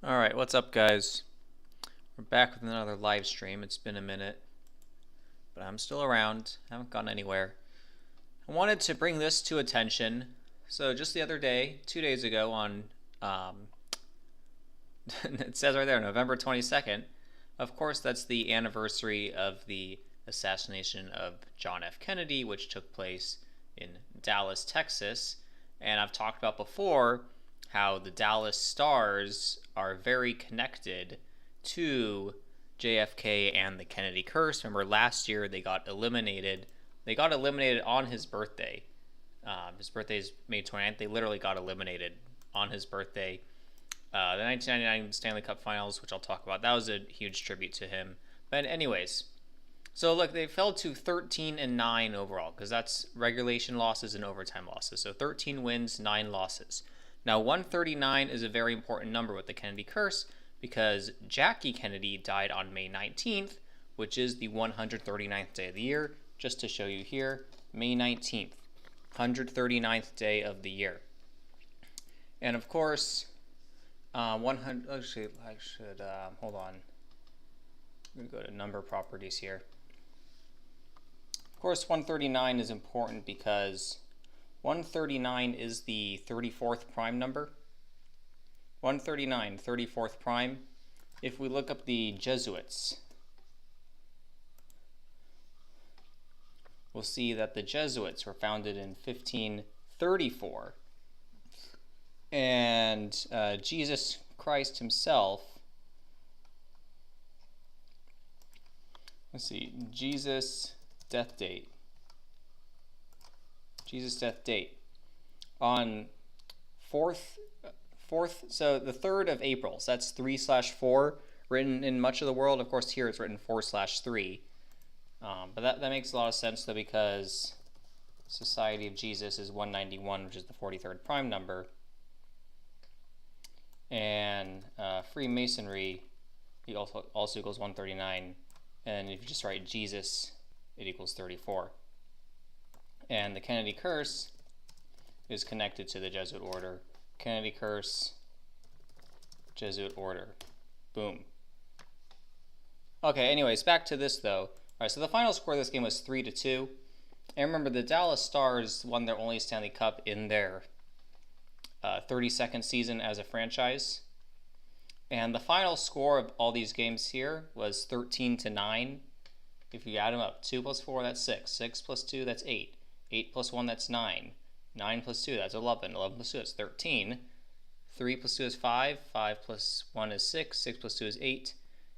Alright, what's up, guys? We're back with another live stream. It's been a minute, but I'm still around. Haven't gone anywhere. I wanted to bring this to attention. So just the other day, 2 days ago on, it says right there, November 22nd, of course that's the anniversary of the assassination of John F. Kennedy, which took place in Dallas, Texas. And I've talked about before how the Dallas Stars are very connected to JFK and the Kennedy curse. Remember last year they got eliminated. They got eliminated on his birthday. His birthday is May 29th. They literally got eliminated on his birthday. The 1999 Stanley Cup Finals, which I'll talk about, that was a huge tribute to him. But anyways, so look, they fell to 13-9 overall because that's regulation losses and overtime losses. So 13 wins, 9 losses. Now 139 is a very important number with the Kennedy curse because Jackie Kennedy died on May 19th, which is the 139th day of the year. Just to show you here, May 19th, 139th day of the year. And of course, 100. Actually, I should hold on. I'm gonna go to number properties here. Of course, 139 is important because 139 is the 34th prime number. 139, 34th prime. If we look up the Jesuits, we'll see that the Jesuits were founded in 1534. And Jesus Christ himself, let's see, Jesus' death date on 4th, so the 3rd of April, so that's 3/4 written in much of the world. Of course here it's written 4/3, but that makes a lot of sense though, because Society of Jesus is 191, which is the 43rd prime number, and Freemasonry also equals 139, and if you just write Jesus, it equals 34. And the Kennedy curse is connected to the Jesuit order. Kennedy curse, Jesuit order. Boom. Okay, anyways, back to this though. All right, so the final score of this game was 3-2. And remember, the Dallas Stars won their only Stanley Cup in their 32nd season as a franchise. And the final score of all these games here was 13-9. If you add them up, 2 + 4, that's 6. 6 + 2, that's 8. 8 + 1, that's 9. 9 + 2, that's 11. 11 + 2, that's 13. 3 + 2 is 5. 5 + 1 is 6. 6 + 2 is 8.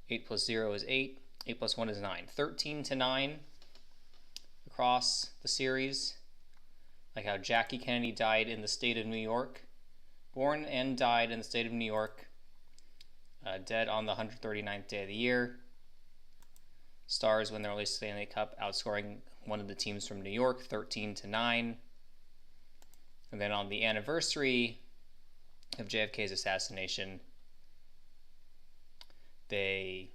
8 + 0 is 8. 8 + 1 is 9. 13-9 across the series. Like how Jackie Kennedy died in the state of New York. Born and died in the state of New York. Dead on the 139th day of the year. Stars win their only Stanley Cup, outscoring one of the teams from New York 13-9. And then on the anniversary of JFK's assassination, they,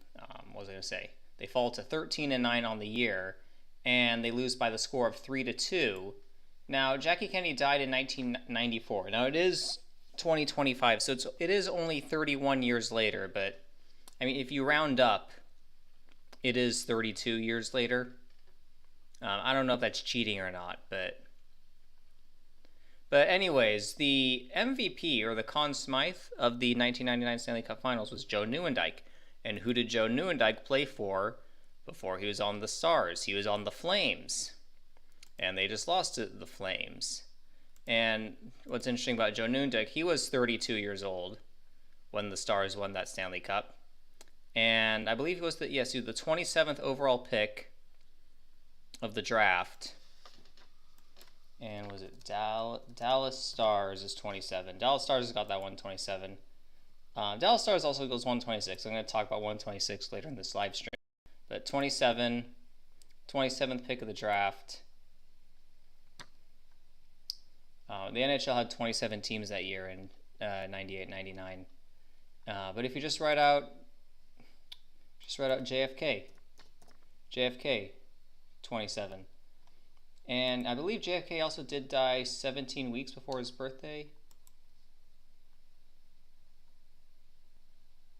what was I going to say? They fall to 13-9 on the year, and they lose by the score of 3-2. Now, Jackie Kennedy died in 1994. Now, it is 2025, so it is only 31 years later, but, I mean, if you round up, it is 32 years later. I don't know if that's cheating or not, but anyways, the MVP, or the Conn Smythe, of the 1999 Stanley Cup Finals was Joe Nieuwendyk. And who did Joe Nieuwendyk play for before he was on the Stars? He was on the Flames, and they just lost to the Flames. And what's interesting about Joe Nieuwendyk, he was 32 years old when the Stars won that Stanley Cup. And I believe he was the 27th overall pick of the draft. And was it Dallas Stars is 27. Dallas Stars has got that 127. Dallas Stars also goes 126. I'm going to talk about 126 later in this live stream. But 27, 27th pick of the draft. The NHL had 27 teams that year in 98-99. But if you just write out JFK, 27. And I believe JFK also did die 17 weeks before his birthday.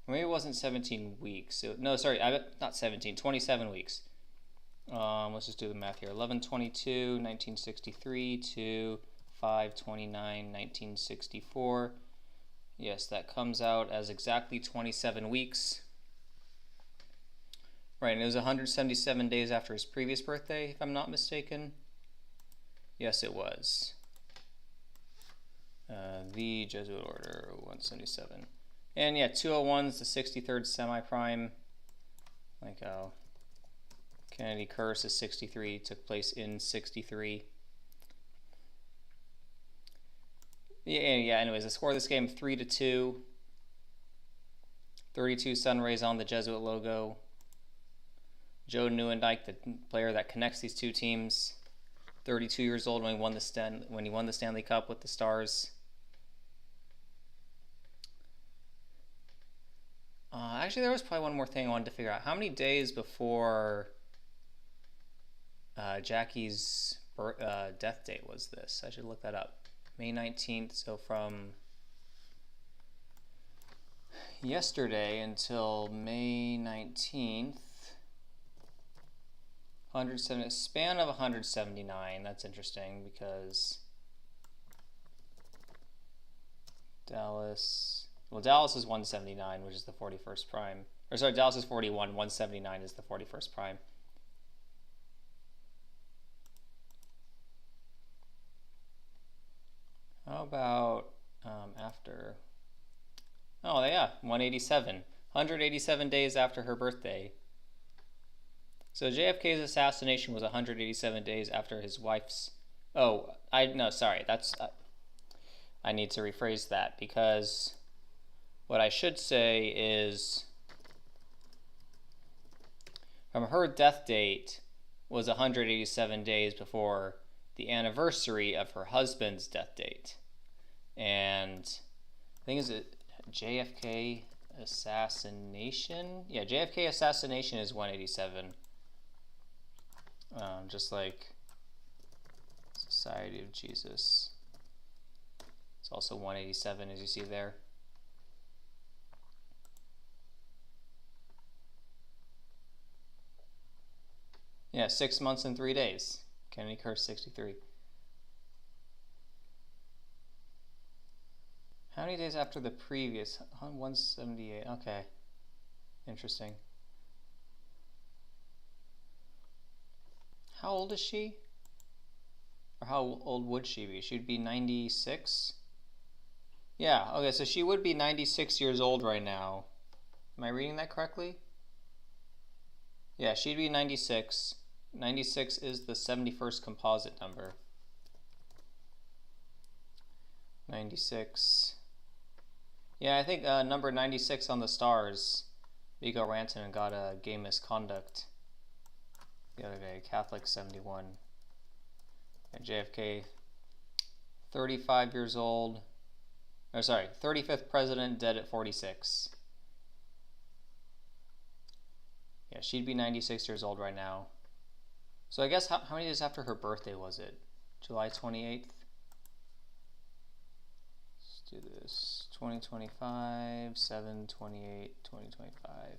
Maybe it wasn't 17 weeks. No, sorry, not 17, 27 weeks. Let's just do the math here. 11/22, 1963 to 5/29, 1964. Yes, that comes out as exactly 27 weeks. Right, and it was 177 days after his previous birthday, if I'm not mistaken. Yes, it was. The Jesuit Order, 177. And yeah, 201 is the 63rd semi-prime. Like how Kennedy Curse is 63, took place in 63. Yeah, anyways, the score of this game, 3-2. 32 sun rays on the Jesuit logo. Joe Nieuwendyk, the player that connects these two teams, 32 years old when he won the Stanley Cup with the Stars. Actually, there was probably one more thing I wanted to figure out. How many days before Jackie's death date was this? I should look that up. May 19th, so from yesterday until May 19th, 170, a span of 179. That's interesting because Dallas is 179, which is the 41st prime. Or sorry, Dallas is 41, 179 is the 41st prime. How about after? Oh yeah, 187. 187 days after her birthday. So JFK's assassination was 187 days after his wife's. I need to rephrase that because what I should say is from her death date was 187 days before the anniversary of her husband's death date. And I think is it JFK assassination? Yeah, JFK assassination is 187. Just like Society of Jesus. It's also 187, as you see there. Yeah, 6 months and 3 days. Kennedy Curse 63. How many days after the previous? 178. Okay. Interesting. How old is she? Or how old would she be? She'd be 96? Yeah, okay, so she would be 96 years old right now. Am I reading that correctly? Yeah, she'd be 96. 96 is the 71st composite number. 96. Yeah, I think number 96 on the Stars, Vigo Rantanen got a game misconduct the other day. Catholic 71. And JFK, 35 years old. Oh, sorry, 35th president, dead at 46. Yeah, she'd be 96 years old right now. So I guess how many days after her birthday was it? July 28th? Let's do this. 2025, 7/28, 2025.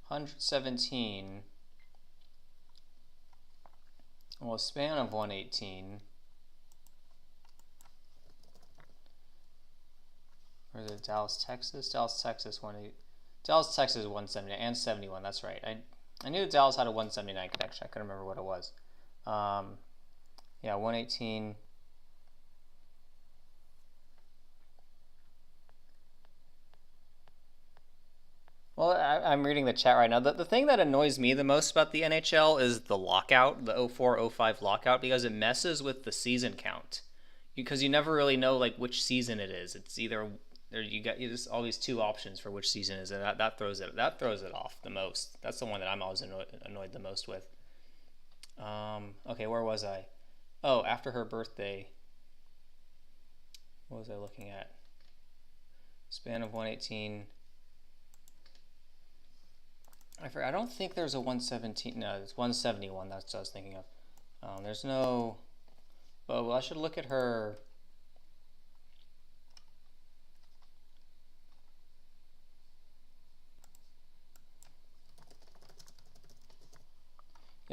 117. Well, a span of 118. Or is it Dallas, Texas? Dallas, Texas, 180. Dallas, Texas, 179 and 71. That's right. I knew Dallas had a 179 connection. I couldn't remember what it was. Yeah, 118. Well, I'm reading the chat right now. The thing that annoys me the most about the NHL is the lockout, the 04-05 lockout, because it messes with the season count. Because you never really know like which season it is. It's either you just always two options for which season it is, and that throws it off the most. That's the one that I'm always annoyed the most with. Okay, where was I? Oh, after her birthday. What was I looking at? Span of 118. I forgot. I don't think there's a 117. No, it's 171. That's what I was thinking of. There's no. Oh, well, I should look at her.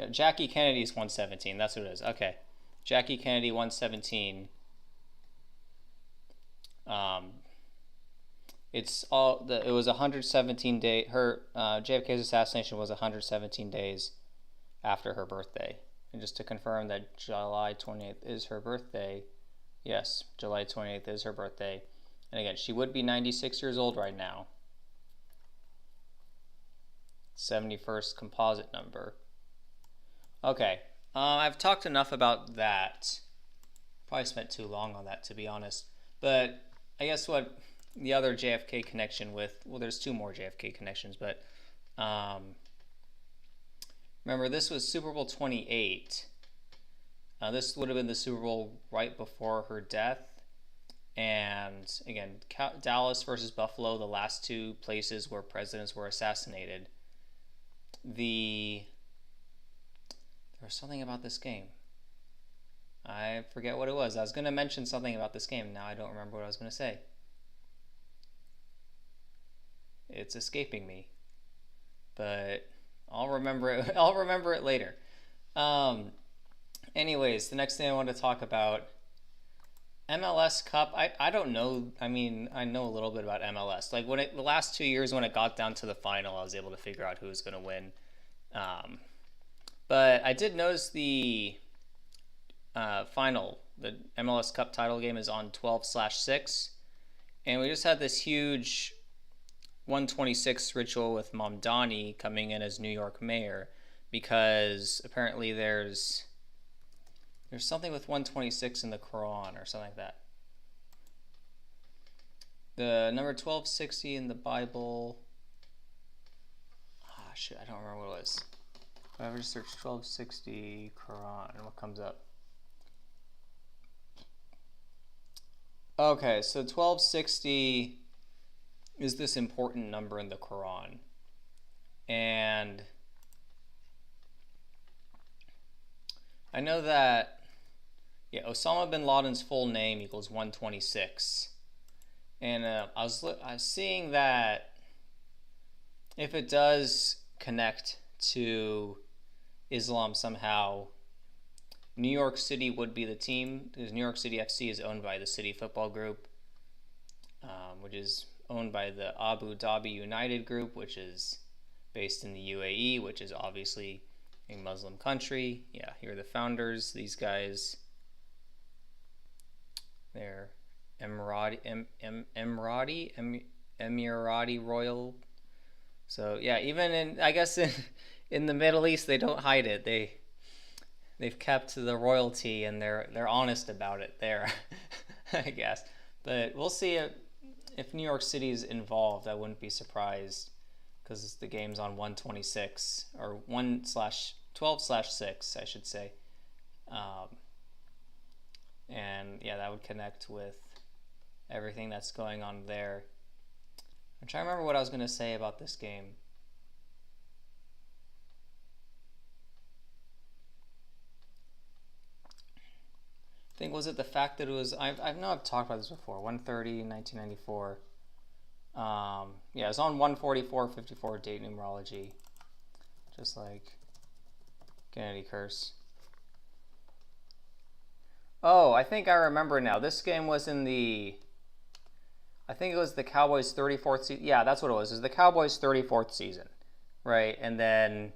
Yeah, Jackie Kennedy's 117. That's what it is. Okay. Jackie Kennedy 117. It's all it was 117 day. Her JFK's assassination was 117 days after her birthday. And just to confirm that July 28th is her birthday. Yes, July 28th is her birthday. And again, she would be 96 years old right now. 71st composite number. Okay, I've talked enough about that. Probably spent too long on that, to be honest. But I guess what the other JFK connection with, well, there's two more JFK connections, but remember, this was Super Bowl 28. This would have been the Super Bowl right before her death. And again, Dallas versus Buffalo, the last two places where presidents were assassinated. There was something about this game. I forget what it was. I was going to mention something about this game. Now I don't remember what I was going to say. It's escaping me. But I'll remember it. I'll remember it later. Anyways, the next thing I want to talk about, MLS Cup. I don't know. I mean, I know a little bit about MLS. Like the last 2 years when it got down to the final, I was able to figure out who was going to win. But I did notice the final, the MLS Cup title game is on 12/6, and we just had this huge 126 ritual with Mamdani coming in as New York mayor, because apparently there's something with 126 in the Quran or something like that. The number 1260 in the Bible. Ah, shit, I don't remember what it was. If I ever just search 1260 Quran, what comes up? Okay, so 1260 is this important number in the Quran. And I know that, yeah, Osama bin Laden's full name equals 126. And I was seeing that if it does connect to Islam somehow, New York City would be the team, because New York City FC is owned by the City Football Group, which is owned by the Abu Dhabi United Group, which is based in the UAE, which is obviously a Muslim country. Yeah, here are the founders. These guys, they're Emirati royal. So yeah, even I guess in the Middle East, they don't hide it. They've kept the royalty, and they're honest about it there, I guess. But we'll see if New York City is involved. I wouldn't be surprised, because the game's on 126 or 1/12/6, I should say. And yeah, that would connect with everything that's going on there. I'm trying to remember what I was going to say about this game. I think, was it the fact that it was, I know I've talked about this before, 130, 1994. Yeah, it was on 144-54 date numerology, just like Kennedy curse. Oh, I think I remember now. This game was in I think it was the Cowboys' 34th season. Yeah, that's what it was. It was the Cowboys' 34th season, right? And then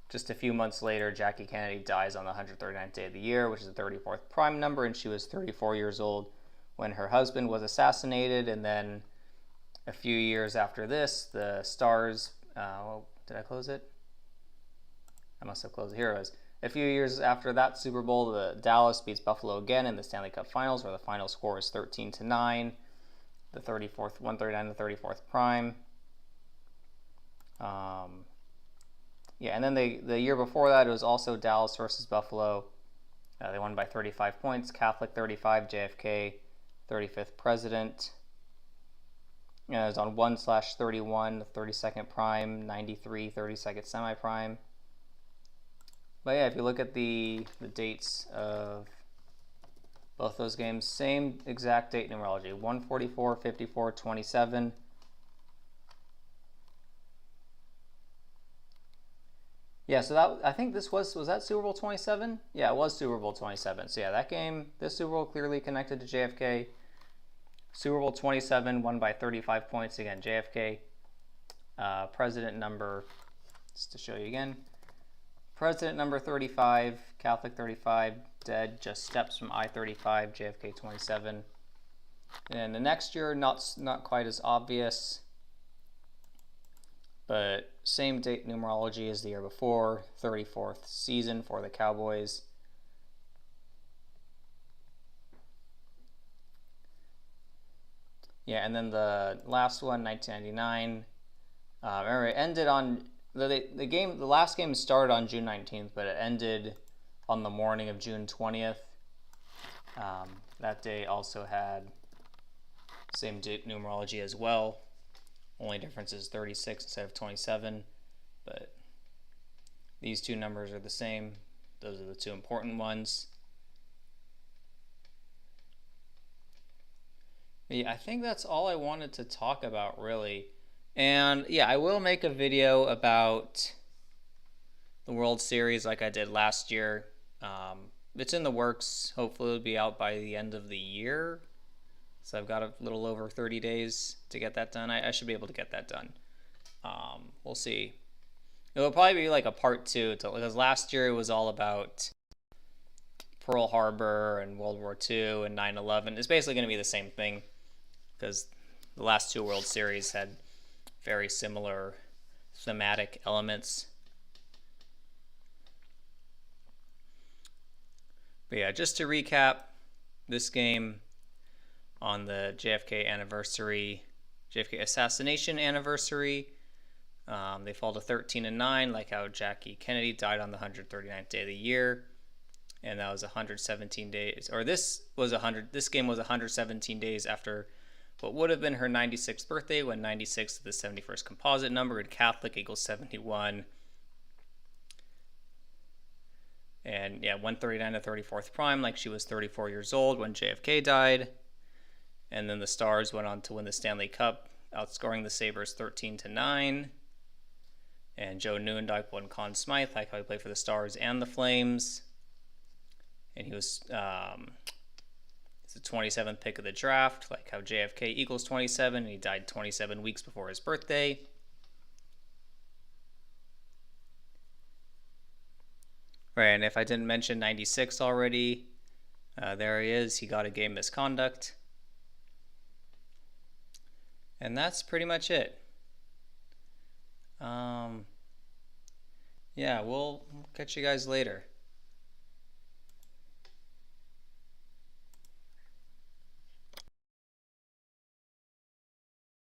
just a few months later, Jackie Kennedy dies on the 139th day of the year, which is the 34th prime number, and she was 34 years old when her husband was assassinated. And then a few years after this, the Stars, did I close it? I must have closed it. Here it was. A few years after that Super Bowl, the Dallas beats Buffalo again in the Stanley Cup Finals, where the final score is 13-9. The 34th, 139 to 34th prime. Yeah, and then the year before that, it was also Dallas versus Buffalo. They won by 35 points. Catholic 35, JFK 35th president. It was on 1/31, the 32nd prime, 93, 32nd semi-prime. But yeah, if you look at the dates of both those games, same exact date numerology, 144, 54, 27. Yeah, so that I think this was that Super Bowl 27? Yeah, it was Super Bowl 27. So yeah, that game, this Super Bowl clearly connected to JFK. Super Bowl 27 won by 35 points. Again, JFK, president number, just to show you again, president number 35, Catholic 35, dead just steps from I-35, JFK 27. And the next year, not quite as obvious, but same date numerology as the year before, 34th season for the Cowboys. Yeah, and then the last one, 1999. Remember, it ended on the game. The last game started on June 19th, but it ended on the morning of June 20th. That day also had same date numerology as well. Only difference is 36 instead of 27, but these two numbers are the same. Those are the two important ones. But yeah, I think that's all I wanted to talk about, really. And yeah, I will make a video about the World Series like I did last year. It's in the works. Hopefully it'll be out by the end of the year. So I've got a little over 30 days to get that done. I should be able to get that done. We'll see. It'll probably be like a part 2, because last year it was all about Pearl Harbor and World War II and 9/11. It's basically going to be the same thing, because the last 2 World Series had very similar thematic elements. But yeah, just to recap, this game on the JFK anniversary, JFK assassination anniversary, they fall to 13-9, like how Jackie Kennedy died on the 139th day of the year, and that was 117 days, or this game was 117 days after what would have been her 96th birthday, when 96 is the 71st composite number, and Catholic equals 71. And yeah, 139 to 34th prime, like she was 34 years old when JFK died. And then the Stars went on to win the Stanley Cup, outscoring the Sabres 13-9. And Joe Newendike won Conn Smythe, like how he played for the Stars and the Flames. And he was the 27th pick of the draft, like how JFK equals 27, and he died 27 weeks before his birthday. Right, and if I didn't mention 96 already, there he is. He got a game misconduct. And that's pretty much it. Yeah, we'll catch you guys later.